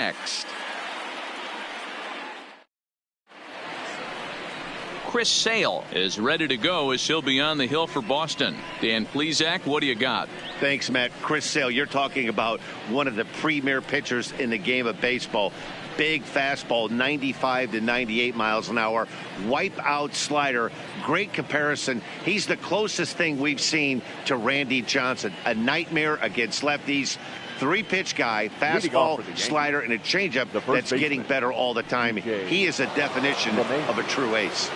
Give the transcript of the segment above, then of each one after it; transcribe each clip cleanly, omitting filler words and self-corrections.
next. Chris Sale is ready to go as he'll be on the hill for Boston. Dan Plesac, what do you got? Thanks, Matt. Chris Sale, you're talking about one of the premier pitchers in the game of baseball. Big fastball, 95 to 98 miles an hour. Wipe out slider. Great comparison. He's the closest thing we've seen to Randy Johnson. A nightmare against lefties. Three-pitch guy, fastball, slider, and a changeup that's getting better all the time. He is a definition of a true ace.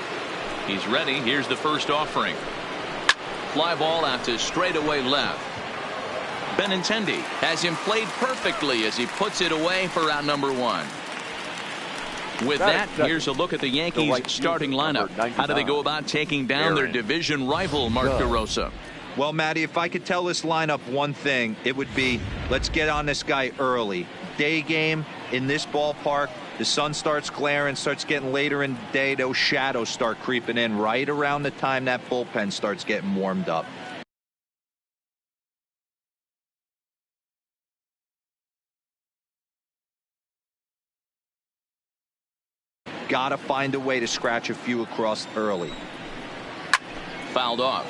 He's ready. Here's the first offering. Fly ball out to straightaway left. Benintendi has him played perfectly as he puts it away for out number one. With that, here's a look at the Yankees starting lineup. How do they go about taking down their division rival, Mark DeRosa? Well, Matty, if I could tell this lineup one thing, it would be let's get on this guy early. Day game in this ballpark, the sun starts glaring, starts getting later in the day, those shadows start creeping in right around the time that bullpen starts getting warmed up. Gotta find a way to scratch a few across early. Fouled off.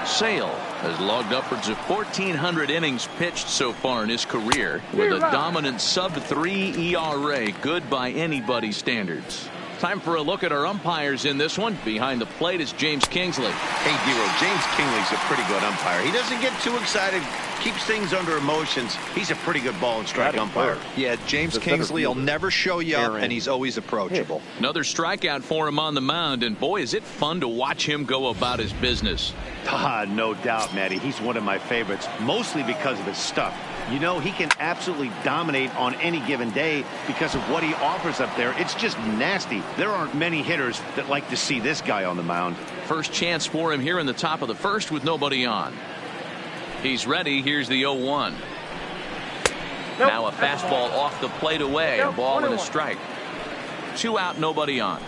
Sale has logged upwards of 1,400 innings pitched so far in his career with a dominant sub-3 ERA, good by anybody's standards. Time for a look at our umpires in this one. Behind the plate is James Kingsley. Hey, Dero, James Kingsley's a pretty good umpire. He doesn't get too excited, keeps things under emotions. He's a pretty good ball and strike umpire. Yeah, James Kingsley will never show you up, and he's always approachable. Another strikeout for him on the mound, and boy, is it fun to watch him go about his business. No doubt, Matty. He's one of my favorites, mostly because of his stuff. You know, he can absolutely dominate on any given day because of what he offers up there. It's just nasty. There aren't many hitters that like to see this guy on the mound. First chance for him here in the top of the first with nobody on. He's ready. Here's the 0-1. Now a fastball off the plate away. A ball and a strike. 2 out, nobody on.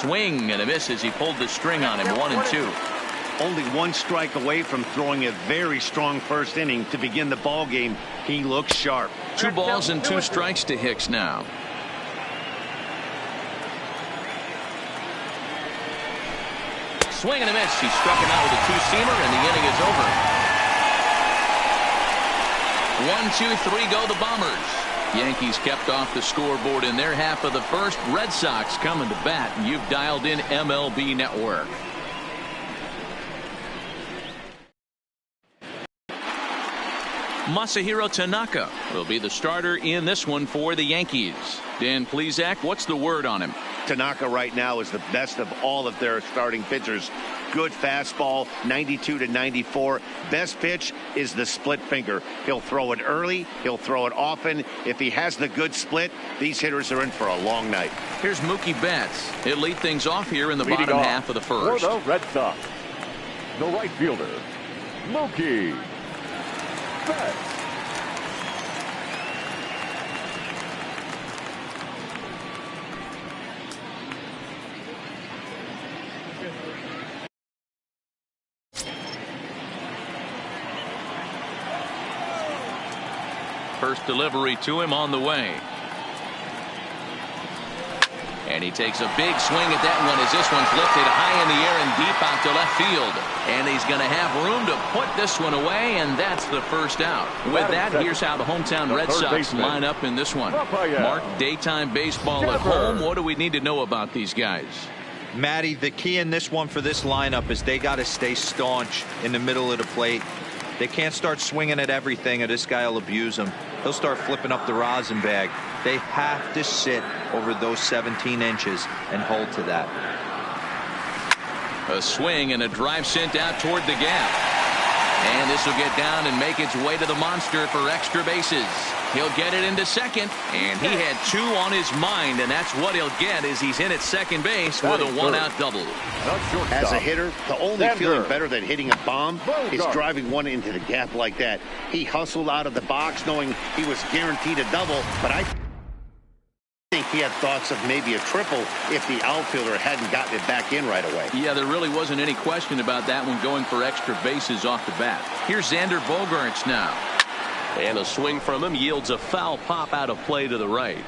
Swing and a miss as he pulled the string on him. 1-2. Only 1 strike away from throwing a very strong first inning to begin the ball game. He looks sharp. 2 balls and 2 strikes to Hicks now. Swing and a miss. He struck him out with a 2-seamer, and the inning is over. 1-2-3 go the Bombers. Yankees kept off the scoreboard in their half of the first. Red Sox coming to bat. You've dialed in MLB Network. Masahiro Tanaka will be the starter in this one for the Yankees. Dan Plesac, what's the word on him? Tanaka right now is the best of all of their starting pitchers. Good fastball, 92 to 94. Best pitch is the split finger. He'll throw it early. He'll throw it often. If he has the good split, these hitters are in for a long night. Here's Mookie Betts. He'll lead things off here in the bottom half of the first. For the Red Sox, the right fielder, Mookie Betts. First delivery to him on the way. And he takes a big swing at that one as this one's lifted high in the air and deep out to left field. And he's going to have room to put this one away, and that's the first out. With that, here's how the hometown Red Sox line up in this one. Mark, daytime baseball at home. What do we need to know about these guys? Matty, the key in this one for this lineup is they got to stay staunch in the middle of the plate. They can't start swinging at everything, or this guy will abuse them. He'll start flipping up the rosin bag. They have to sit over those 17 inches and hold to that. A swing and a drive sent out toward the gap. And this will get down and make its way to the monster for extra bases. He'll get it into second, and he had 2 on his mind, and that's what he'll get as he's in at second base with a 1-out double. As a hitter, the only feeling better than hitting a bomb is driving one into the gap like that. He hustled out of the box knowing he was guaranteed a double, but I think he had thoughts of maybe a triple if the outfielder hadn't gotten it back in right away. Yeah, there really wasn't any question about that one going for extra bases off the bat. Here's Xander Bogaerts now. And a swing from him yields a foul pop out of play to the right.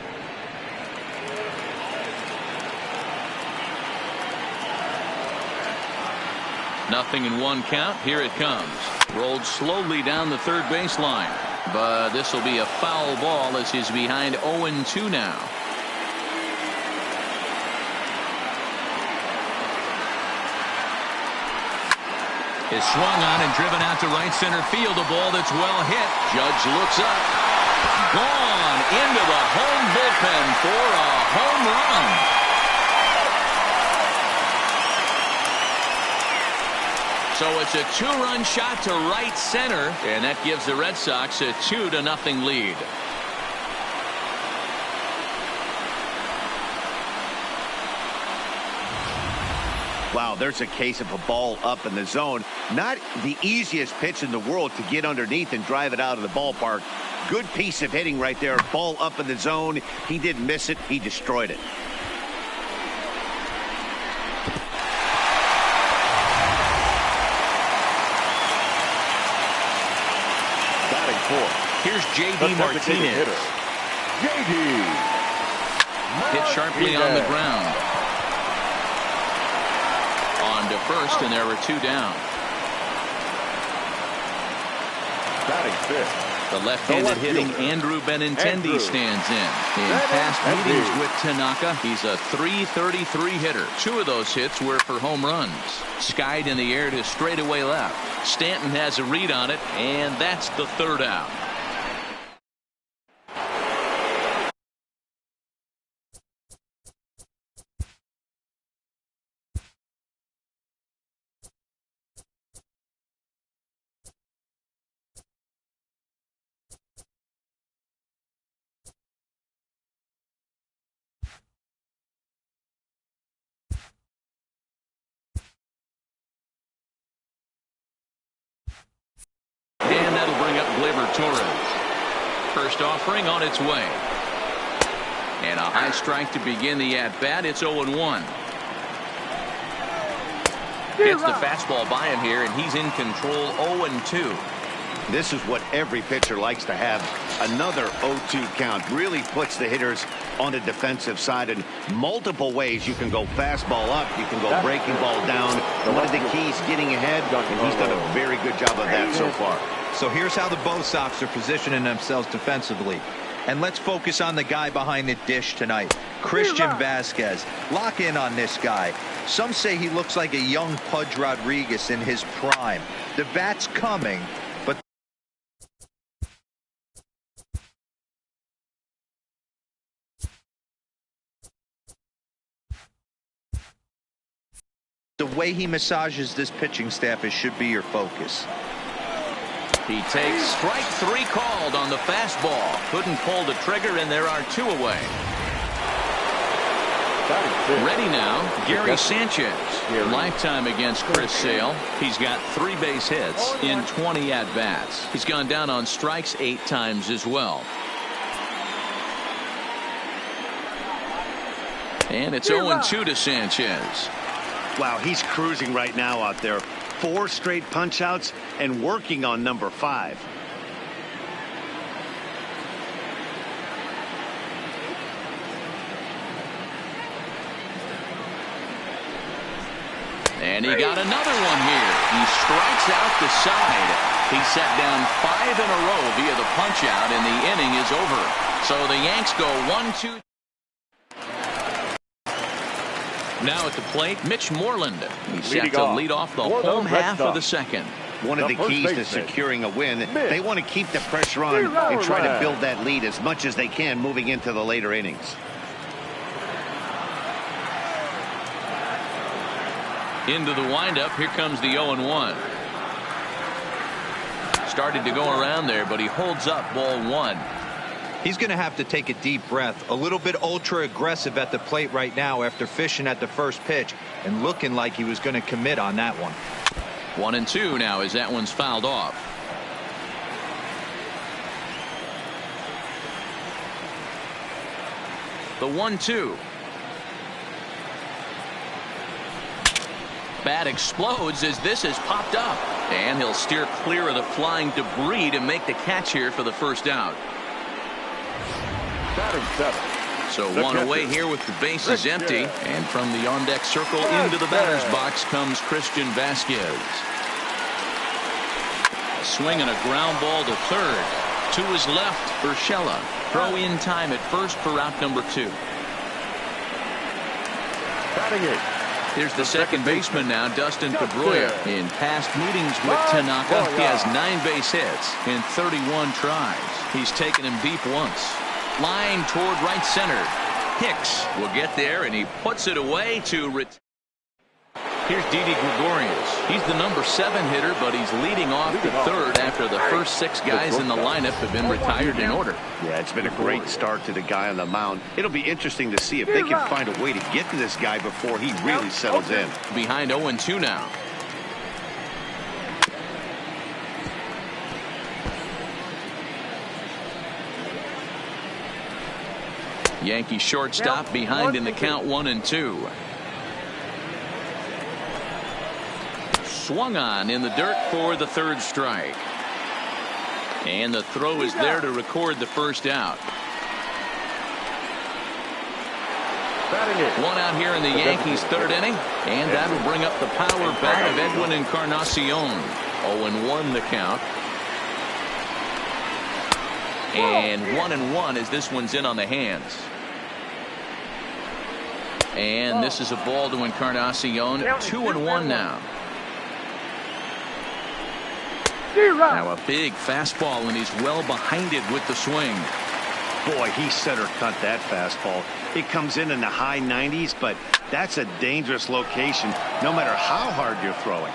Nothing in one count. Here it comes. Rolled slowly down the third baseline. But this will be a foul ball as he's behind 0-2 now. Is swung on and driven out to right center field. A ball that's well hit. Judge looks up. Gone into the home bullpen for a home run. So it's a two-run shot to right center, and that gives the Red Sox a 2-0 lead. Wow, there's a case of a ball up in the zone. Not the easiest pitch in the world to get underneath and drive it out of the ballpark. Good piece of hitting right there. Ball up in the zone. He didn't miss it. He destroyed it. Here's J.D. Martinez. J.D. Hit sharply on the ground. On to first, and there were two down. Batting fifth. The left-handed hitting Andrew Benintendi stands in past meetings with Tanaka, he's a .333 hitter. Two of those hits were for home runs. Skied in the air to straightaway left. Stanton has a read on it, and that's the third out. And that'll bring up Gleyber Torres. First offering on its way. And a high strike to begin the at-bat. It's 0-1. Gets the fastball by him here, and he's in control. 0-2. This is what every pitcher likes to have. Another 0-2 count really puts the hitters on the defensive side in multiple ways. You can go fastball up, you can go breaking ball down. One of the keys, getting ahead, and he's done a very good job of that so far. So here's how the Bo Sox are positioning themselves defensively. And let's focus on the guy behind the dish tonight, Christian Vazquez. Lock in on this guy. Some say he looks like a young Pudge Rodriguez in his prime. The bat's coming, but the way he massages this pitching staff should be your focus. He takes strike three called on the fastball. Couldn't pull the trigger, and there are two away. Ready now, Gary Sanchez. Lifetime against Chris Sale. He's got 3 base hits in 20 at-bats. He's gone down on strikes 8 times as well. And it's 0-2 to Sanchez. Wow, he's cruising right now out there. 4 straight punch-outs and working on number 5. And he got another one here. He strikes out the side. He set down 5 in a row via the punch-out, and the inning is over. So the Yanks go 1-2. Now at the plate, Mitch Moreland. He's set to lead off the home half of the second. One of the keys to securing a win, they want to keep the pressure on and try to build that lead as much as they can moving into the later innings. Into the windup, here comes the 0-1. Started to go around there, but he holds up ball 1. He's going to have to take a deep breath. A little bit ultra aggressive at the plate right now after fishing at the first pitch and looking like he was going to commit on that one. 1-2 now as that one's fouled off. The 1-2. Bat explodes as this is popped up, And he'll steer clear of the flying debris to make the catch here for the first out. Batting seven. So one away here with the bases empty. And from the on-deck circle into the batter's box comes Christian Vasquez. A swing and a ground ball to third. To his left, Urshela. Throw in time at first for out number 2. Batting eight. Here's the second baseman now, Dustin Pedroia. In past meetings with Tanaka, he has 9 base hits in 31 tries. He's taken him deep once. Line toward right center. Hicks will get there, and he puts it away to retire. Here's Didi Gregorius. He's the number 7 hitter, but he's leading off the third after the first 6 guys in the lineup have been retired in order. Yeah, it's been a great start to the guy on the mound. It'll be interesting to see if they can find a way to get to this guy before he really settles in. Behind 0-2 now. Yankee shortstop behind in the count 1-2. Swung on in the dirt for the third strike. And the throw is there to record the first out. One out here in the Yankees' third inning. And that'll bring up the power bat of Edwin Encarnacion. 0-1 the count. And 1-1 as this one's in on the hands. And this is a ball to Encarnacion. 2-1 now. Now a big fastball, and he's well behind it with the swing. Boy, he center cut that fastball. It comes in the high 90s, but that's a dangerous location no matter how hard you're throwing.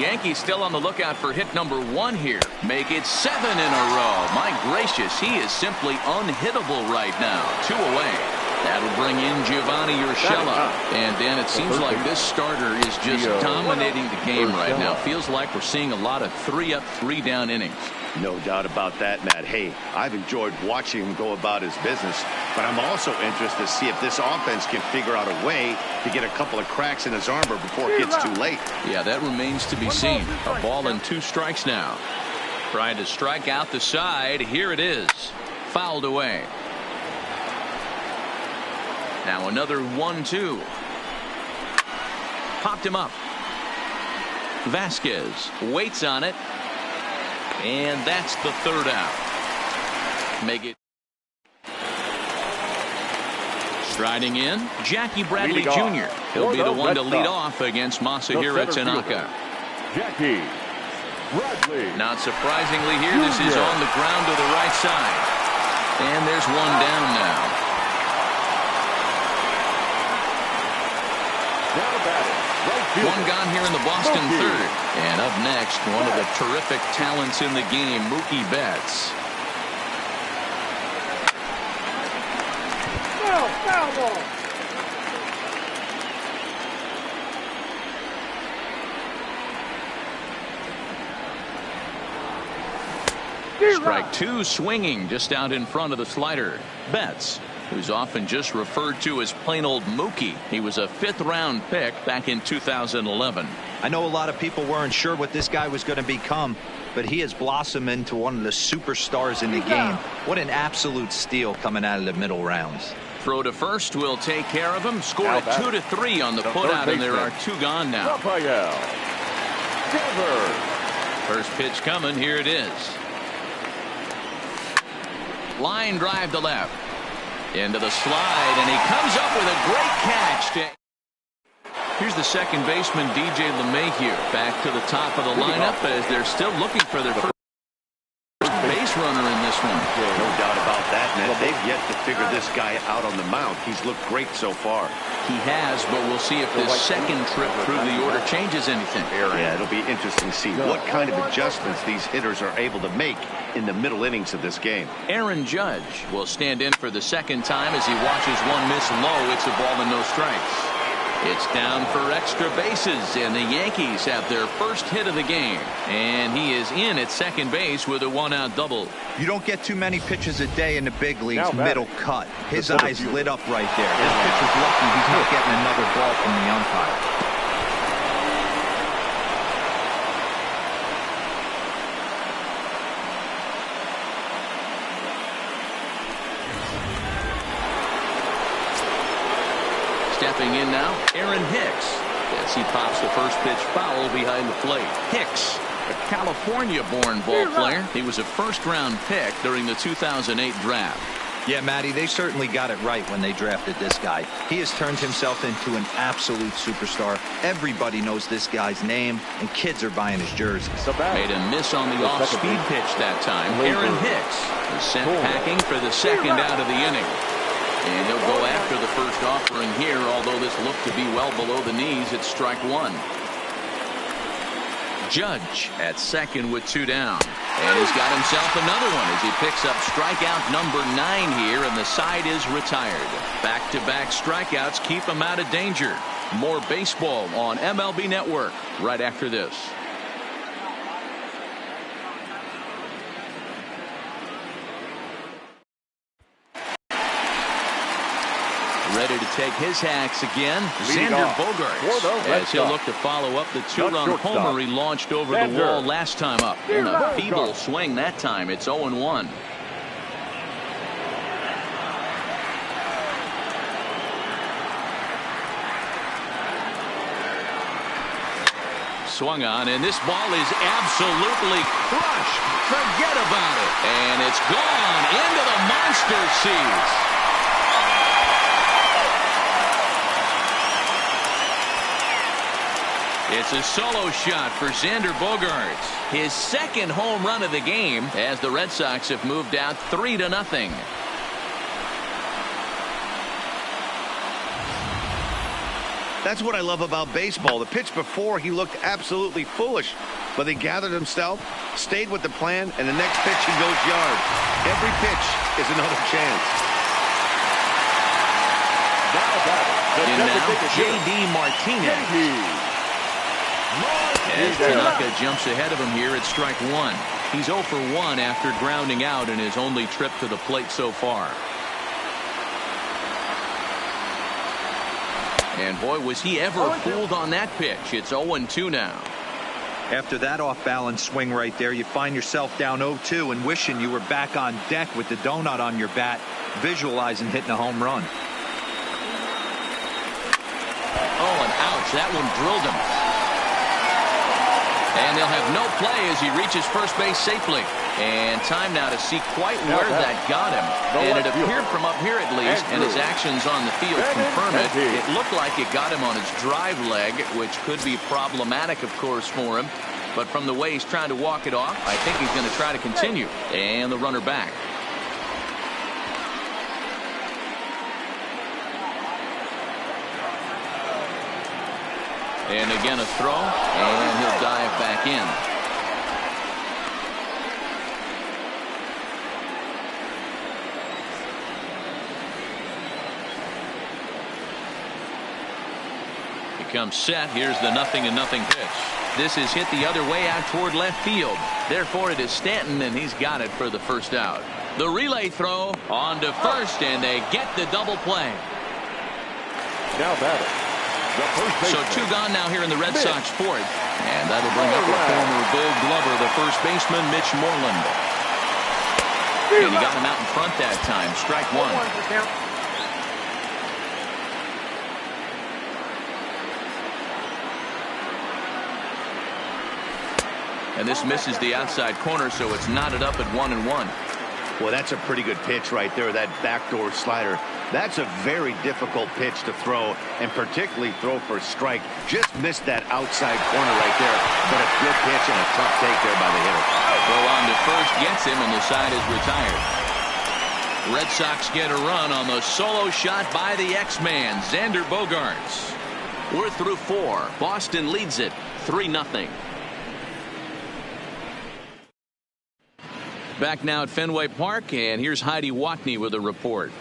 Yankees still on the lookout for hit number 1 here. Make it 7 in a row. My gracious, he is simply unhittable right now. 2 away. That'll bring in Giovanni Urshela. And Dan, it seems like this starter is just dominating the game right now. Feels like we're seeing a lot of 3-up, 3-down innings. No doubt about that, Matt. Hey, I've enjoyed watching him go about his business, but I'm also interested to see if this offense can figure out a way to get a couple of cracks in his armor before it gets too late. Yeah, that remains to be seen. A ball and 2 strikes now. Trying to strike out the side. Here it is. Fouled away. Now another 1-2. Popped him up. Vasquez waits on it. And that's the third out. Make it. Striding in, Jackie Bradley Jr. He'll be the one to lead off against Masahiro Tanaka. Jackie Bradley. Not surprisingly here, this is on the ground to the right side. And there's one down now. One gone here in the Boston third. And up next, one of the terrific talents in the game, Mookie Betts. Foul ball. Strike 2 swinging just out in front of the slider. Betts, who's often just referred to as plain old Mookie. He was a 5th-round pick back in 2011. I know a lot of people weren't sure what this guy was going to become, but he has blossomed into one of the superstars in the game. What an absolute steal coming out of the middle rounds. Throw to first will take care of him. Score at 2-3 on the putout, and there are 2 gone now. First pitch coming. Here it is. Line drive to left. Into the slide, and he comes up with a great catch. Here's the second baseman, DJ LeMahieu, back to the top of the lineup as they're still looking for their first base runner in this one. No doubt about that, man. They've yet to figure this guy out on the mound. He's looked great so far. He has, but we'll see if this second trip through the order changes anything. Yeah, it'll be interesting to see what kind of adjustments these hitters are able to make in the middle innings of this game. Aaron Judge will stand in for the second time as he watches one miss low. It's a ball and no strikes. It's down for extra bases, and the Yankees have their first hit of the game. And he is in at second base with a 1-out double. You don't get too many pitches a day in the big leagues, middle cut. His eyes lit up right there. This pitcher's lucky he's not getting another ball from the umpire. Stepping in now, Aaron Hicks. As he pops the first pitch foul behind the plate. Hicks, a California-born ball player. He was a first-round pick during the 2008 draft. Yeah, Matty, they certainly got it right when they drafted this guy. He has turned himself into an absolute superstar. Everybody knows this guy's name, and kids are buying his jerseys. Made a miss on the off-speed pitch that time. Aaron Hicks is sent packing for the second out of the inning. And he'll go after the first offering here, although this looked to be well below the knees. It's strike one. Judge at second with 2 down. And he's got himself another one as he picks up strikeout number 9 here, and the side is retired. Back-to-back strikeouts keep him out of danger. More baseball on MLB Network right after this. Ready to take his hacks again, Xander Bogaerts, as he'll look to follow up the 2-run homer he launched over the wall last time up. In a feeble swing that time. It's 0-1. Swung on, and this ball is absolutely crushed. Forget about it. And it's gone into the monster seats. It's a solo shot for Xander Bogaerts. His second home run of the game as the Red Sox have moved out 3-0. That's what I love about baseball. The pitch before, he looked absolutely foolish, but he gathered himself, stayed with the plan, and the next pitch he goes yard. Every pitch is another chance. And now J.D. Martinez. As Tanaka jumps ahead of him here at strike one. He's 0 for 1 after grounding out in his only trip to the plate so far. And boy, was he ever fooled on that pitch. It's 0-2 now. After that off-balance swing right there, you find yourself down 0-2 and wishing you were back on deck with the donut on your bat, visualizing hitting a home run. Oh, and ouch, that one drilled him. And they'll have no play as he reaches first base safely. And time now to see quite where that got him. And it appeared from up here at least, and his actions on the field confirm it. It looked like it got him on his drive leg, which could be problematic, of course, for him. But from the way he's trying to walk it off, I think he's going to try to continue. And the runner back. And again a throw, and he'll dive back in. He comes set. Here's the 0-0 pitch. This is hit the other way out toward left field. Therefore, it is Stanton, and he's got it for the first out. The relay throw on to first, and they get the double play. Now batter. So 2 gone now here in the Red Sox fourth. And that'll bring up the former Gold Glover, the first baseman, Mitch Moreland. And he got him out in front that time. Strike one. And this misses the outside corner, so it's knotted up at 1-1. Well, that's a pretty good pitch right there, that backdoor slider. That's a very difficult pitch to throw, and particularly throw for a strike. Just missed that outside corner right there, but a good pitch and a tough take there by the hitter. Throw on to first gets him, and the side is retired. Red Sox get a run on the solo shot by the X-Man, Xander Bogaerts. We're through 4. Boston leads it 3-0. Back now at Fenway Park, and here's Heidi Watney with a report.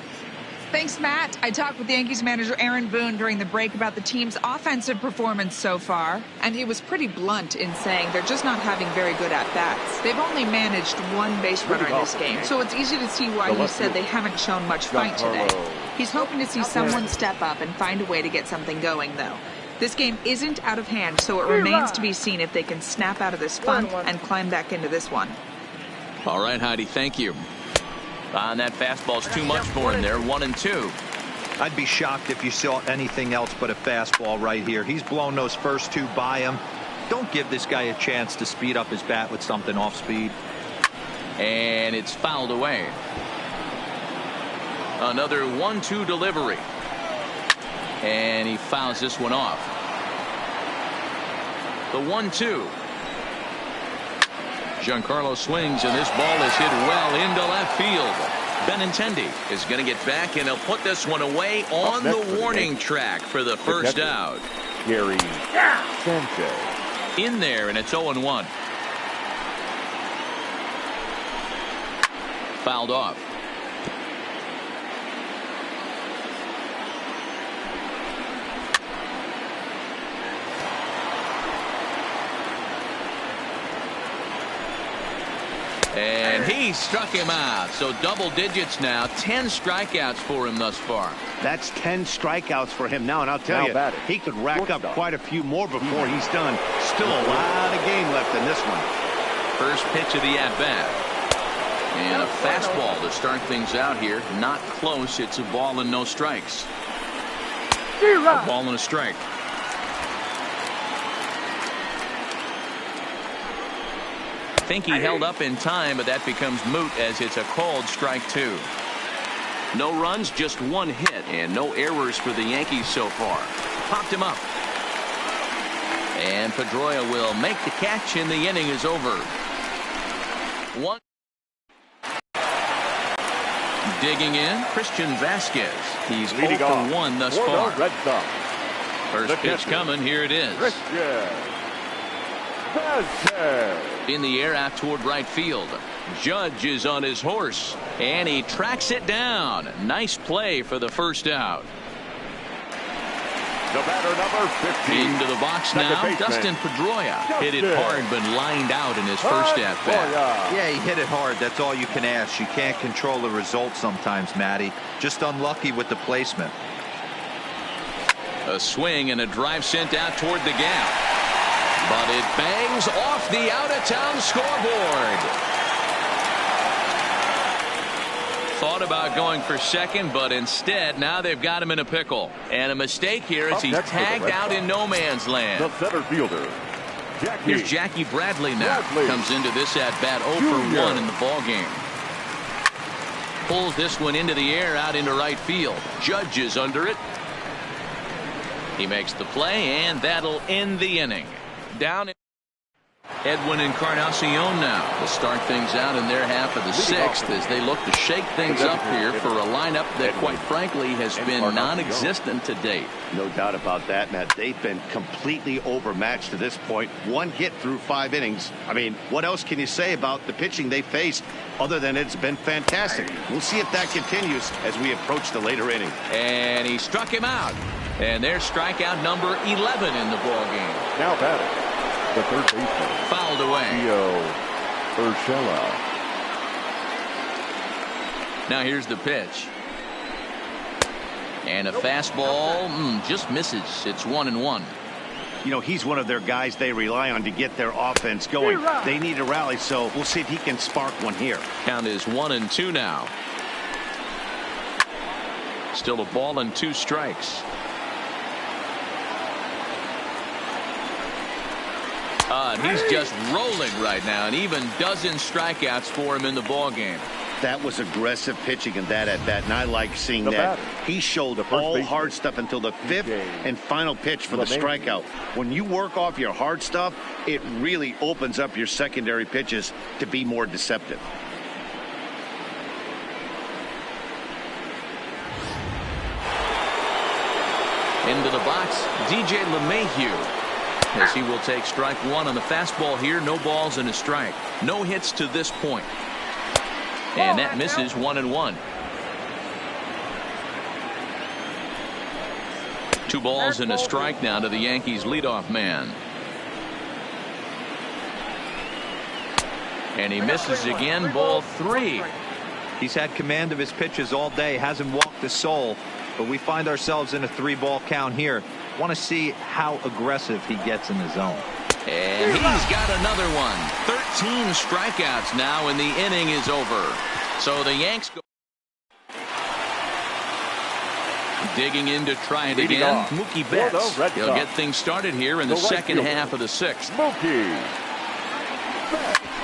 Thanks, Matt. I talked with Yankees manager Aaron Boone during the break about the team's offensive performance so far, and he was pretty blunt in saying they're just not having very good at-bats. They've only managed 1 base runner in this game, so it's easy to see why he said they haven't shown much fight today. He's hoping to see someone step up and find a way to get something going, though. This game isn't out of hand, so it remains to be seen if they can snap out of this funk and climb back into this one. All right, Heidi, thank you. And that fastball's too much for him there, 1-2. I'd be shocked if you saw anything else but a fastball right here. He's blown those first two by him. Don't give this guy a chance to speed up his bat with something off speed. And it's fouled away. Another 1-2 delivery. And he fouls this one off. The 1-2. Giancarlo swings, and this ball is hit well into left field. Benintendi is going to get back, and he'll put this one away on the warning track for the first out. Gary Sanchez. In there, and it's 0-1. Fouled off. And he struck him out. So double digits now. 10 strikeouts for him thus far. That's 10 strikeouts for him now. And I'll tell you, he could rack up quite a few more before he's done. Still a lot of game left in this one. First pitch of the at-bat. And a fastball to start things out here. Not close. It's a ball and no strikes. A ball and a strike. I think he held up in time, but that becomes moot as it's a called strike two. No runs, just one hit, and no errors for the Yankees so far. Popped him up. And Pedroia will make the catch, and the inning is over. One. Digging in, Christian Vasquez. He's 0 for 1 thus far. First pitch coming, here it is. In the air out toward right field. Judge is on his horse, and he tracks it down. Nice play for the first out. The batter, number 15. Into the box now. Dustin Pedroia hit it hard, but lined out in his first at bat. Yeah, he hit it hard. That's all you can ask. You can't control the result sometimes, Matty. Just unlucky with the placement. A swing and a drive sent out toward the gap. But it bangs off the out-of-town scoreboard. Thought about going for second, but instead now they've got him in a pickle. And a mistake here as he's tagged out in no man's land. The center fielder, Here's Jackie Bradley now. Comes into this at-bat 0 for 1 in the ballgame. Pulls this one into the air out into right field. Judge is under it. He makes the play, and that'll end the inning. Down Edwin Encarnacion now will start things out in their half of the sixth as they look to shake things up here for a lineup that quite frankly has been non-existent to date. No doubt about that, Matt. They've been completely overmatched to this point. One hit through 5 innings. I mean, what else can you say about the pitching they faced other than it's been fantastic? We'll see if that continues as we approach the later inning. And he struck him out. And there's strikeout number 11 in the ballgame. Now batting, the third baseman. Fouled away. Urshela. Now here's the pitch. And a fastball just misses. It's 1-1. You know, he's one of their guys they rely on to get their offense going. They need a rally, so we'll see if he can spark one here. Count is 1-2 now. Still a ball and 2 strikes. He's just rolling right now, and even dozen strikeouts for him in the ballgame. That was aggressive pitching in that at bat, and I like seeing that. He showed all hard stuff until the 5th and final pitch for the strikeout. When you work off your hard stuff, it really opens up your secondary pitches to be more deceptive. Into the box, DJ LeMahieu. As he will take strike 1 on the fastball here. No balls and a strike. No hits to this point. And that misses 1-1. 2 balls and a strike now to the Yankees leadoff man. And he misses again. Ball 3. He's had command of his pitches all day. Hasn't walked a soul. But we find ourselves in a 3-ball count here. Want to see how aggressive he gets in the zone. And he's got another one. 13 strikeouts now, and the inning is over. So the Yanks go. Digging in to try it Leading again. off Mookie for the Betts. Red He'll Sox. get things started here in the The right second fielder, half of the sixth. Mookie.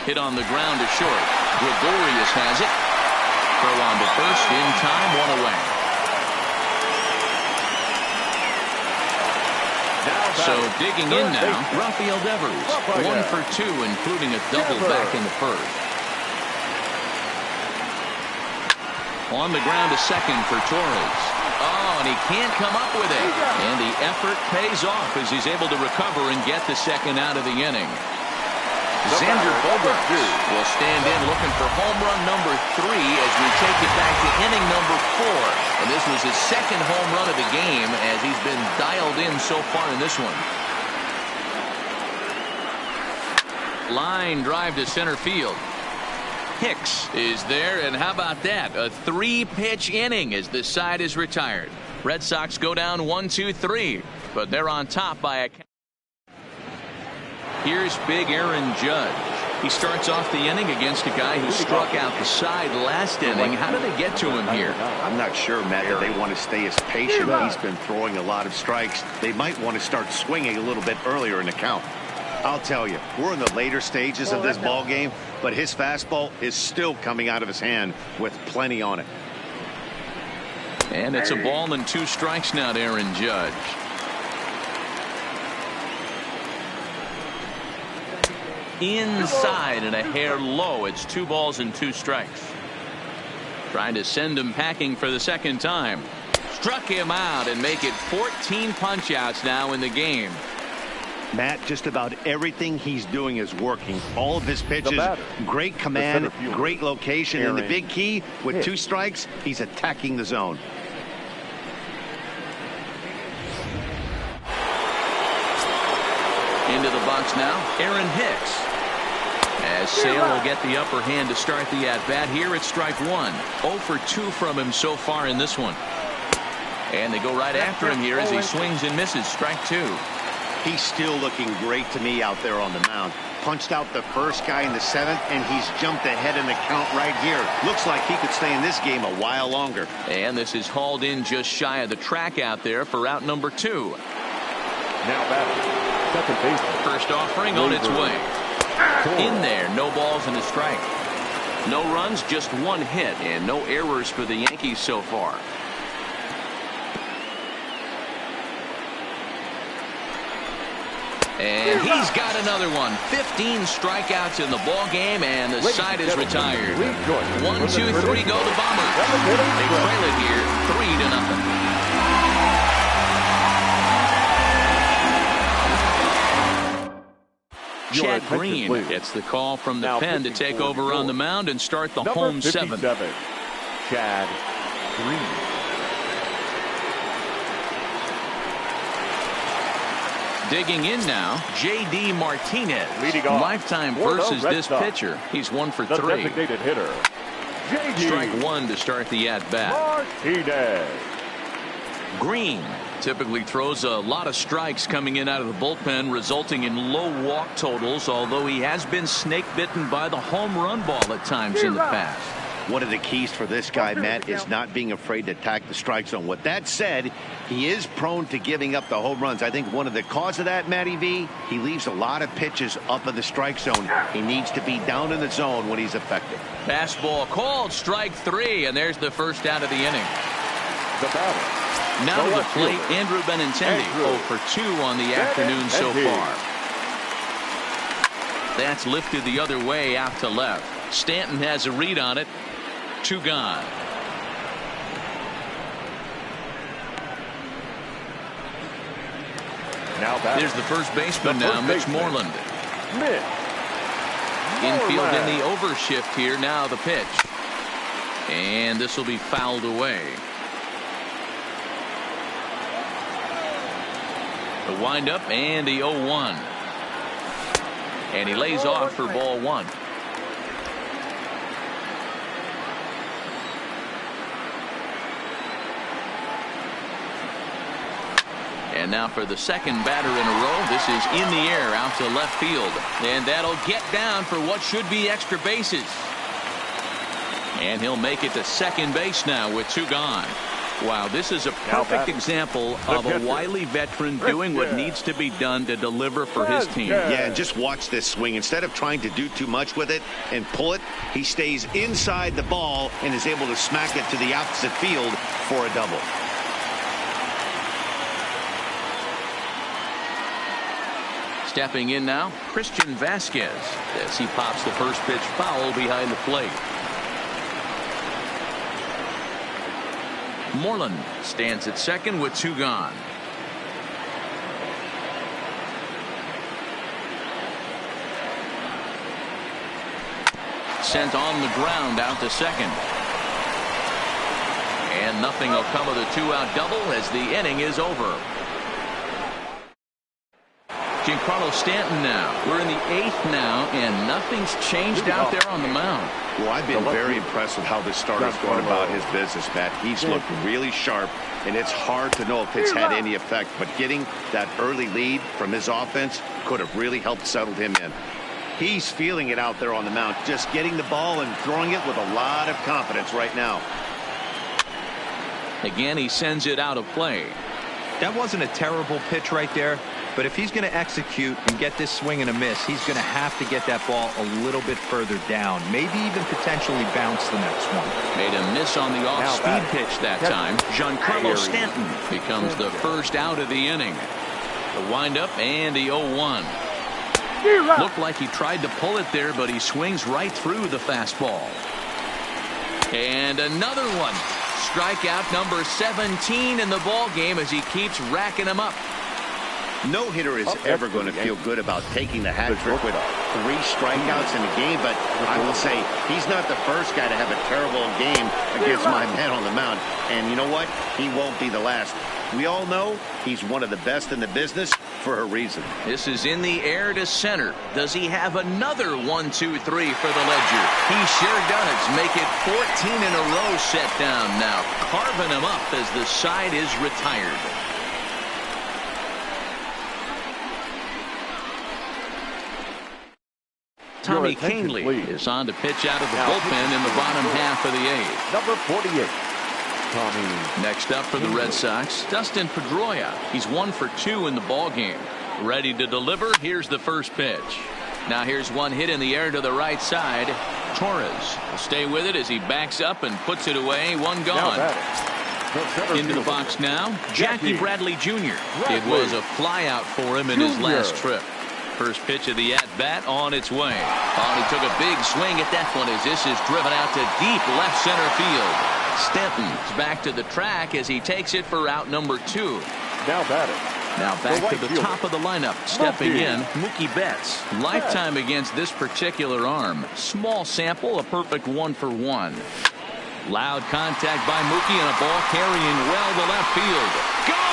Hit on the ground to short. Gregorius has it. Throw on to first in time, one away. So digging in now, Rafael Devers. 1 for 2, including a double back in the first. On the ground to second for Torres. Oh, and he can't come up with it. And the effort pays off as he's able to recover and get the second out of the inning. Xander Bogaerts will stand in looking for home run number 3 as we take it back to inning number 4. And this was his second home run of the game as he's been dialed in so far in this one. Line drive to center field. Hicks is there, and how about that? A 3-pitch inning as this side is retired. Red Sox go down 1-2-3, but they're on top by a. Here's big Aaron Judge. He starts off the inning against a guy who struck out the side last inning. How do they get to him here? I'm not sure, Matt, that they want to stay as patient. He's been throwing a lot of strikes. They might want to start swinging a little bit earlier in the count. I'll tell you, we're in the later stages of this ball game, but his fastball is still coming out of his hand with plenty on it. And it's a ball and 2 strikes now to Aaron Judge. Inside and a hair low. It's 2 balls and 2 strikes. Trying to send him packing for the second time. Struck him out and make it 14 punch outs now in the game. Matt, just about everything he's doing is working. All of his pitches, great command, great location, and the big key, with 2 strikes, he's attacking the zone. Into the box now, Aaron Hicks. As Sale will get the upper hand to start the at-bat here at strike 1. 0 for 2 from him so far in this one. And they go right after him here as he swings and misses. Strike 2. He's still looking great to me out there on the mound. Punched out the first guy in the 7th, and he's jumped ahead in the count right here. Looks like he could stay in this game a while longer. And this is hauled in just shy of the track out there for out number 2. Now batting, second baseman. First offering on its way. In there, no balls and a strike. No runs, just 1 hit, and no errors for the Yankees so far. And he's got another one. 15 strikeouts in the ball game, and the side is retired. 1, 2, 3 go the Bombers. They trail it here 3-0. Chad Green gets the call from the pen to take over on the mound and start the home 7th. Chad Green. Digging in now, J.D. Martinez. Lifetime versus this pitcher. He's 1 for 3. Designated hitter, Strike 1 to start the at-bat. Martinez. Green typically throws a lot of strikes coming in out of the bullpen, resulting in low walk totals, although he has been snake-bitten by the home run ball at times in the past. One of the keys for this guy, Matt, is not being afraid to attack the strike zone. With that said, he is prone to giving up the home runs. I think one of the cause of that, Matty V, he leaves a lot of pitches up in the strike zone. He needs to be down in the zone when he's effective. Fastball called, strike 3, and there's the first out of the inning. The batter. Now to the plate, Andrew Benintendi, 0 for 2 on the afternoon so far. That's lifted the other way out to left. Stanton has a read on it. 2 gone. Now there's the first baseman now, Mitch Moreland. Infield in the overshift here. Now the pitch. And this will be fouled away. The windup and the 0-1. And he lays off for ball 1. And now for the second batter in a row. This is in the air out to left field. And that'll get down for what should be extra bases. And he'll make it to second base now with 2 gone. Wow, this is a perfect example of a wily veteran doing what needs to be done to deliver for his team. Yeah, and just watch this swing. Instead of trying to do too much with it and pull it, he stays inside the ball and is able to smack it to the opposite field for a double. Stepping in now, Christian Vasquez, as he pops the first pitch foul behind the plate. Moreland stands at second with 2 gone. Sent on the ground out to second. And nothing will come of the 2-out double as the inning is over. Giancarlo Stanton now. We're in the 8th now, and nothing's changed out there on the mound. Well, I've been very impressed with how this starter's going about his business, Matt. He's looked really sharp, and it's hard to know if it's had any effect. But getting that early lead from his offense could have really helped settle him in. He's feeling it out there on the mound, just getting the ball and throwing it with a lot of confidence right now. Again, he sends it out of play. That wasn't a terrible pitch right there. But if he's going to execute and get this swing and a miss, he's going to have to get that ball a little bit further down. Maybe even potentially bounce the next one. Made a miss on the off-speed pitch that time. Giancarlo Stanton becomes the first out of the inning. The windup and the 0-1. Looked like he tried to pull it there, but he swings right through the fastball. And another one. Strikeout number 17 in the ball game as he keeps racking them up. No hitter is ever going to feel good about taking the hat trick with 3 strikeouts in the game, but I will say he's not the first guy to have a terrible game against my man on the mound. And you know what? He won't be the last. We all know he's one of the best in the business for a reason. This is in the air to center. Does he have another 1, 2, 3 for the ledger? He sure does. Make it 14 in a row set down now, carving him up as the side is retired. Tommy Kahnle is on to pitch out of the bullpen in the bottom half of the 8th. Number 48. Tommy. Next up for the Red Sox, Dustin Pedroia. He's 1 for 2 in the ball game. Ready to deliver. Here's the first pitch. Now here's one hit in the air to the right side. Torres will stay with it as he backs up and puts it away. 1 gone. Into the box now, Jackie Bradley Jr. It was a flyout for him in his last trip. First pitch of the at-bat on its way. Oh, and he took a big swing at that one as this is driven out to deep left center field. Stanton's back to the track as he takes it for out number 2. Now batting. Now back to the top of the lineup. Stepping in, Mookie Betts. Lifetime against this particular arm. Small sample, a perfect 1 for 1. Loud contact by Mookie and a ball carrying well to left field. Gone!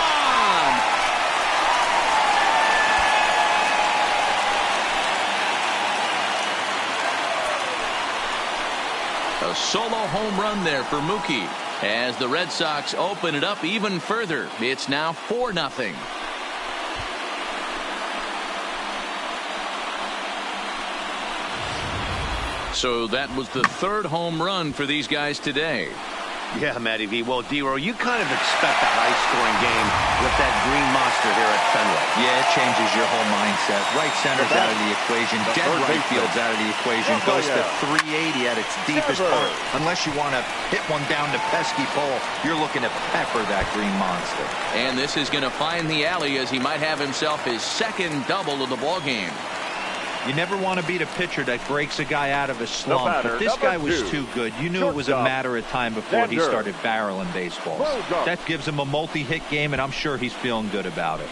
A solo home run there for Mookie as the Red Sox open it up even further. It's now 4-0. So that was the 3rd home run for these guys today. Yeah, Matty V. Well, D-Row, you kind of expect a high-scoring game with that green monster here at Fenway. Yeah, it changes your whole mindset. Right center's out of the equation. Dead right field's out of the equation. Goes to 380 at its deepest part. Unless you want to hit one down to pesky pole, you're looking to pepper that green monster. And this is going to find the alley as he might have himself his 2nd double of the ball game. You never want to beat a pitcher that breaks a guy out of his slump, but this guy was too good. You knew it was a matter of time before he started barreling baseballs. That gives him a multi-hit game, and I'm sure he's feeling good about it.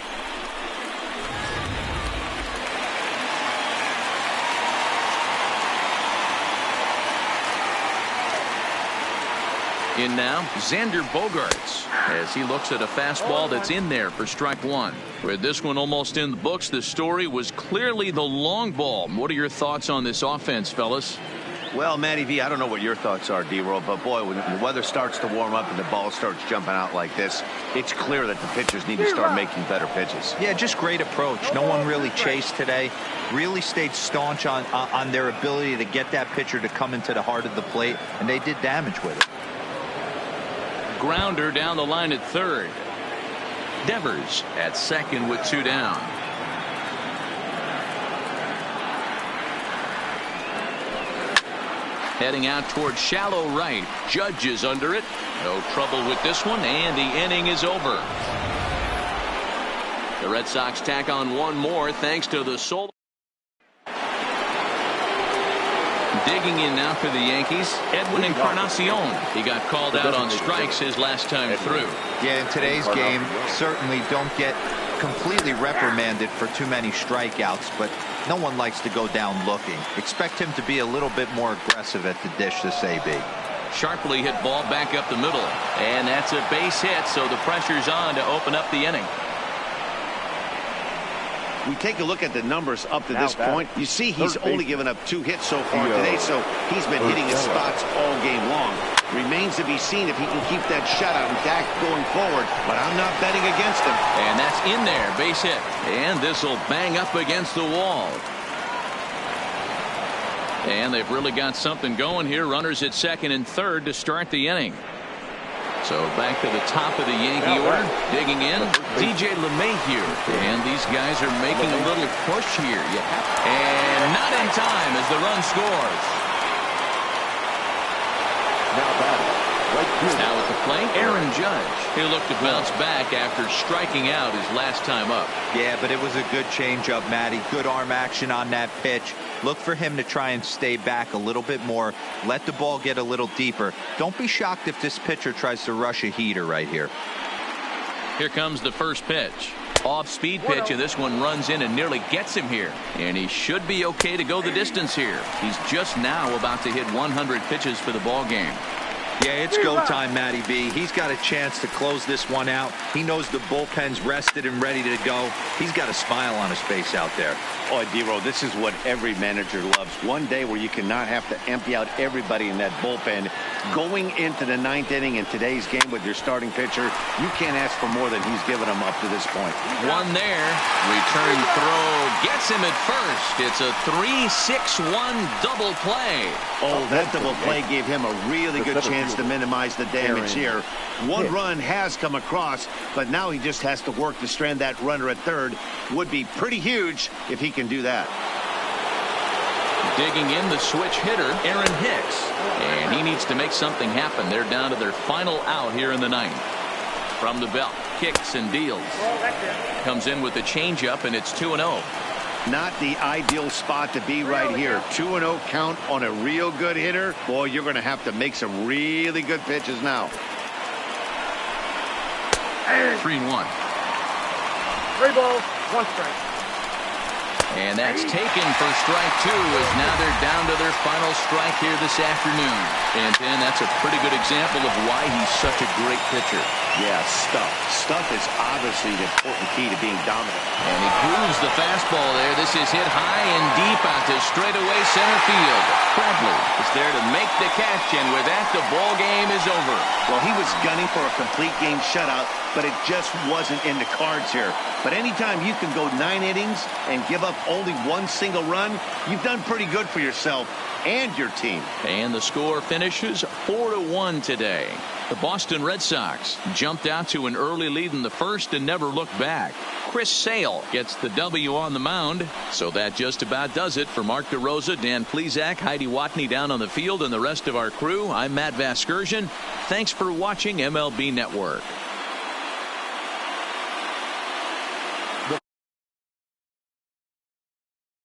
In now, Xander Bogaerts as he looks at a fastball that's in there for strike 1. With this one almost in the books, the story was clearly the long ball. What are your thoughts on this offense, fellas? Well, Matty V, I don't know what your thoughts are, D-Roll, but boy, when the weather starts to warm up and the ball starts jumping out like this, it's clear that the pitchers need to start making better pitches. Yeah, just great approach. No one really chased today. Really stayed staunch on their ability to get that pitcher to come into the heart of the plate, and they did damage with it. grounder down the line at third. Devers at second with 2 down. Heading out towards shallow right. Judge is under it. No trouble with this one, and the inning is over. The Red Sox tack on one more thanks to the solo. Digging in now for the Yankees, Edwin Encarnacion. He got called out on strikes his last time through. Yeah, in today's game, certainly don't get completely reprimanded for too many strikeouts, but no one likes to go down looking. Expect him to be a little bit more aggressive at the dish this AB. Sharply hit ball back up the middle, and that's a base hit, so the pressure's on to open up the inning. We take a look at the numbers up to this point. You see he's only given up 2 hits so far today, so he's been hitting his spots all game long. Remains to be seen if he can keep that shutout intact going forward, but I'm not betting against him. And that's in there, base hit. And this will bang up against the wall. And they've really got something going here. Runners at second and third to start the inning. So back to the top of the Yankee order. Digging in, DJ LeMahieu. And these guys are making a little push here. And not in time as the run scores. Now at the plate, Aaron Judge. He'll look to bounce back after striking out his last time up. Yeah, but it was a good changeup, Matty. Good arm action on that pitch. Look for him to try and stay back a little bit more. Let the ball get a little deeper. Don't be shocked if this pitcher tries to rush a heater right here. Here comes the first pitch. Off-speed pitch, and this one runs in and nearly gets him here. And he should be okay to go the distance here. He's just now about to hit 100 pitches for the ball game. Yeah, it's go time, Matty B. He's got a chance to close this one out. He knows the bullpen's rested and ready to go. He's got a smile on his face out there. Oh, D-Row, this is what every manager loves. One day where you cannot have to empty out everybody in that bullpen. Going into the 9th inning in today's game with your starting pitcher, you can't ask for more than he's given them up to this point. One there. Return throw gets him at first. It's a 3-6-1 double play. Oh, that double play gave him a really good chance to minimize the damage here. One run has come across, but now he just has to work to strand that runner at third. Would be pretty huge if he can do that. Digging in, the switch hitter, Aaron Hicks. And he needs to make something happen. They're down to their final out here in the 9th. From the belt, kicks and deals. Comes in with the changeup, and it's 2-0. Not the ideal spot to be right here. 2-0 count on a real good hitter. Boy, you're going to have to make some really good pitches now. 3-1. 3 balls, 1 strike. And that's taken for strike 2, as now they're down to their final strike here this afternoon. And then that's a pretty good example of why he's such a great pitcher. Yeah, stuff. Stuff is obviously the important key to being dominant. And he grooves the fastball there. This is hit high and deep out to straightaway center field. Bradley is there to make the catch, and with that, the ball game is over. Well, he was gunning for a complete game shutout, but it just wasn't in the cards here. But anytime you can go 9 innings and give up only 1 single run, you've done pretty good for yourself and your team. And the score finishes 4-1 today. The Boston Red Sox jumped out to an early lead in the first and never looked back. Chris Sale gets the W on the mound. So that just about does it. For Mark DeRosa, Dan Plesac, Heidi Watney down on the field, and the rest of our crew, I'm Matt Vasgersian. Thanks for watching MLB Network.